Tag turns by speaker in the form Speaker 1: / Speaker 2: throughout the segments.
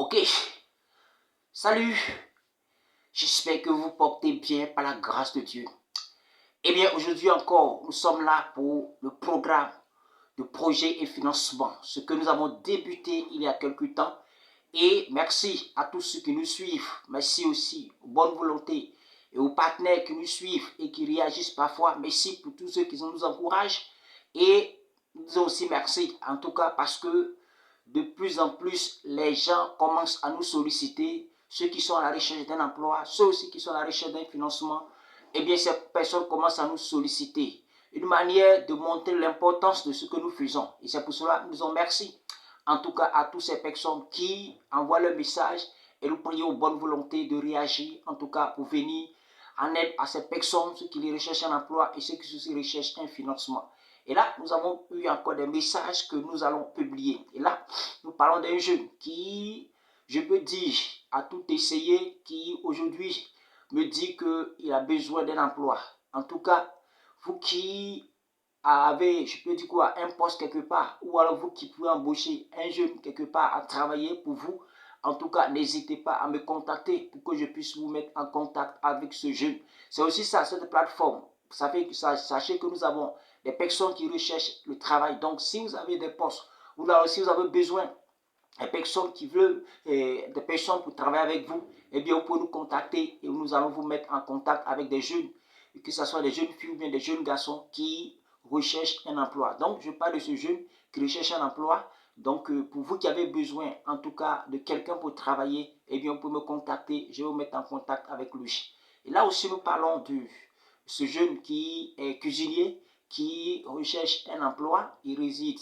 Speaker 1: Ok, salut, j'espère que vous portez bien par la grâce de Dieu. Eh bien, aujourd'hui encore, nous sommes là pour le programme de projet et financement, ce que nous avons débuté il y a quelque temps. Et merci à tous ceux qui nous suivent. Merci aussi aux bonnes volontés et aux partenaires qui nous suivent et qui réagissent parfois. Merci pour tous ceux qui nous encouragent. Et nous disons aussi merci, en tout cas, parce que de plus en plus, les gens commencent à nous solliciter, ceux qui sont à la recherche d'un emploi, ceux aussi qui sont à la recherche d'un financement. Eh bien, ces personnes commencent à nous solliciter. Une manière de montrer l'importance de ce que nous faisons. Et c'est pour cela que nous disons merci. En tout cas, à toutes ces personnes qui envoient le message et nous prions aux bonnes volontés de réagir, en tout cas pour venir en aide à ces personnes, ceux qui recherchent un emploi et ceux qui recherchent un financement. Et là, nous avons eu encore des messages que nous allons publier. Et là, nous parlons d'un jeune qui, je peux dire, a tout essayé, qui aujourd'hui me dit qu'il a besoin d'un emploi. En tout cas, vous qui avez, je peux dire quoi, un poste quelque part, ou alors vous qui pouvez embaucher un jeune quelque part à travailler pour vous, en tout cas, n'hésitez pas à me contacter pour que je puisse vous mettre en contact avec ce jeune. C'est aussi ça, cette plateforme. Sachez que nous avons des personnes qui recherchent le travail. Donc, si vous avez des postes, ou alors si vous avez besoin des personnes qui veulent, des personnes pour travailler avec vous, eh bien, vous pouvez nous contacter et nous allons vous mettre en contact avec des jeunes, que ce soit des jeunes filles ou bien des jeunes garçons qui recherchent un emploi. Donc, je parle de ce jeune qui recherche un emploi. Donc, pour vous qui avez besoin, en tout cas, de quelqu'un pour travailler, eh bien, vous pouvez me contacter. Je vais vous mettre en contact avec lui. Et là aussi, nous parlons de ce jeune qui est cuisinier, qui recherche un emploi. Il réside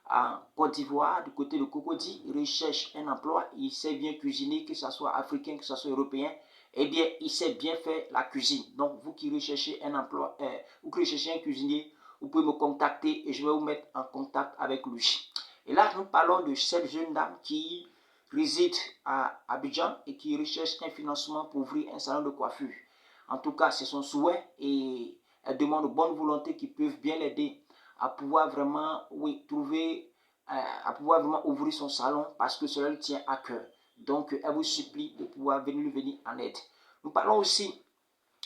Speaker 1: en Côte d'Ivoire, du côté de Cocody. Il recherche un emploi. Il sait bien cuisiner, que ce soit africain, que ce soit européen. Eh bien, il sait bien faire la cuisine. Donc, vous qui recherchez un emploi, vous qui recherchez un cuisinier, vous pouvez me contacter et je vais vous mettre en contact avec lui. Et là, nous parlons de cette jeune dame qui réside à Abidjan et qui recherche un financement pour ouvrir un salon de coiffure. En tout cas, c'est son souhait et elle demande de bonnes volontés qui peuvent bien l'aider à pouvoir vraiment, oui, trouver, à pouvoir vraiment ouvrir son salon parce que cela lui tient à cœur. Donc, elle vous supplie de pouvoir venir en aide. Nous parlons aussi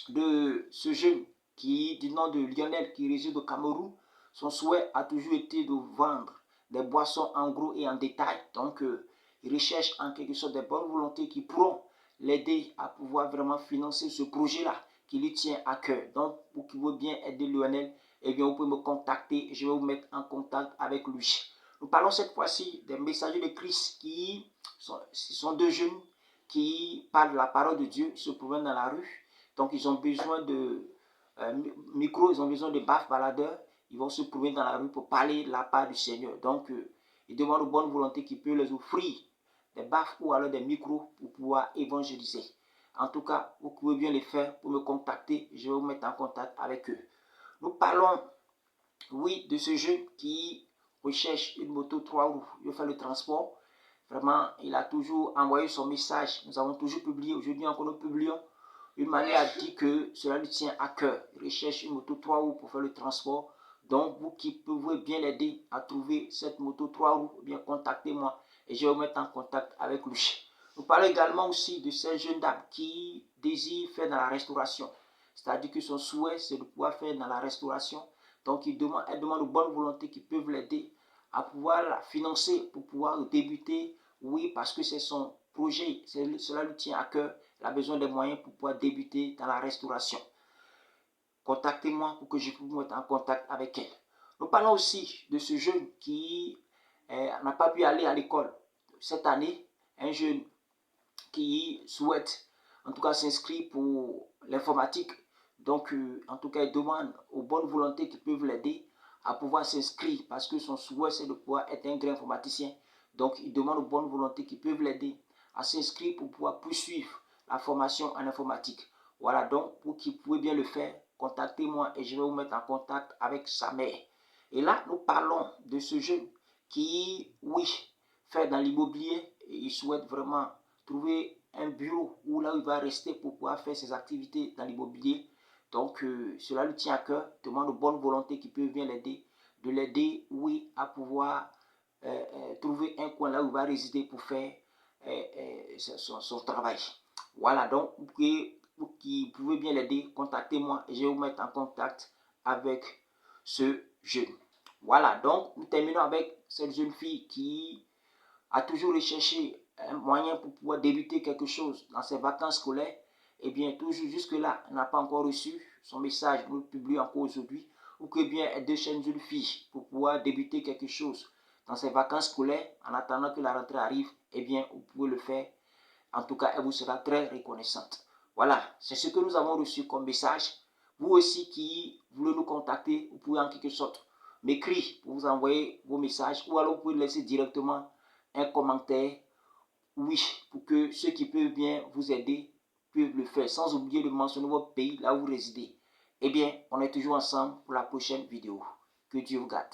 Speaker 1: de ce jeune qui, du nom de Lionel, qui réside au Cameroun. Son souhait a toujours été de vendre des boissons en gros et en détail. Donc, il recherche en quelque sorte des bonnes volontés qui pourront l'aider à pouvoir vraiment financer ce projet-là qui lui tient à cœur. Donc, pour qui veut bien aider Lionel, eh bien, vous pouvez me contacter et je vais vous mettre en contact avec lui. Nous parlons cette fois-ci des messagers de Christ qui sont deux jeunes qui parlent de la parole de Dieu, se promènent dans la rue. Donc, ils ont besoin de micro, ils ont besoin de baffes baladeurs. Ils vont se promener dans la rue pour parler de la part du Seigneur. Donc, ils demandent aux bonnes volontés qui peuvent les offrir des baffes ou alors des micros pour pouvoir évangéliser. En tout cas, vous pouvez bien les faire pour me contacter. Je vais vous mettre en contact avec eux. Nous parlons, oui, de ce jeune qui recherche une moto 3 roues. Il veut faire le transport. Vraiment, il a toujours envoyé son message. Nous avons toujours publié. Aujourd'hui encore, nous publions. Une manière a dit que cela lui tient à cœur. Il recherche une moto 3 roues pour faire le transport. Donc, vous qui pouvez bien l'aider à trouver cette moto 3 roues, bien contactez-moi et je vais vous mettre en contact avec lui. Nous parlons également aussi de cette jeune dame qui désire faire dans la restauration. C'est-à-dire que son souhait, c'est de pouvoir faire dans la restauration. Donc, elle demande aux bonnes volontés qui peuvent l'aider à pouvoir la financer pour pouvoir débuter. Oui, parce que c'est son projet, cela lui tient à cœur. Elle a besoin des moyens pour pouvoir débuter dans la restauration. Contactez-moi pour que je puisse vous mettre en contact avec elle. Nous parlons aussi de ce jeune qui n'a pas pu aller à l'école cette année. Un jeune qui souhaite en tout cas s'inscrire pour l'informatique. Donc, en tout cas, il demande aux bonnes volontés qui peuvent l'aider à pouvoir s'inscrire parce que son souhait, c'est de pouvoir être un grand informaticien. Donc, il demande aux bonnes volontés qui peuvent l'aider à s'inscrire pour pouvoir poursuivre la formation en informatique. Voilà, donc, pour qui pouvez bien le faire, contactez-moi et je vais vous mettre en contact avec sa mère. Et là, nous parlons de ce jeune qui, oui, fait dans l'immobilier et il souhaite vraiment trouver un bureau où là il va rester pour pouvoir faire ses activités dans l'immobilier. Donc, cela lui tient à cœur, demande de bonnes volontés qui peuvent bien l'aider, de l'aider, oui, à pouvoir trouver un coin là où il va résider pour faire son travail. Voilà, donc vous qui pouvez bien l'aider, contactez-moi et je vais vous mettre en contact avec ce jeune. Voilà, donc nous terminons avec cette jeune fille qui a toujours recherché un moyen pour pouvoir débuter quelque chose dans ses vacances scolaires. Et bien, toujours jusque-là, elle n'a pas encore reçu son message, nous le publions encore aujourd'hui, ou que bien elle déchaîne une jeune fille pour pouvoir débuter quelque chose dans ses vacances scolaires, en attendant que la rentrée arrive, eh bien, vous pouvez le faire. En tout cas, elle vous sera très reconnaissante. Voilà, c'est ce que nous avons reçu comme message. Vous aussi qui voulez nous contacter, vous pouvez en quelque sorte m'écrire pour vous envoyer vos messages, ou alors vous pouvez laisser directement un commentaire, oui, pour que ceux qui peuvent bien vous aider peuvent le faire, sans oublier de mentionner votre pays, là où vous résidez. Eh bien, on est toujours ensemble pour la prochaine vidéo. Que Dieu vous garde.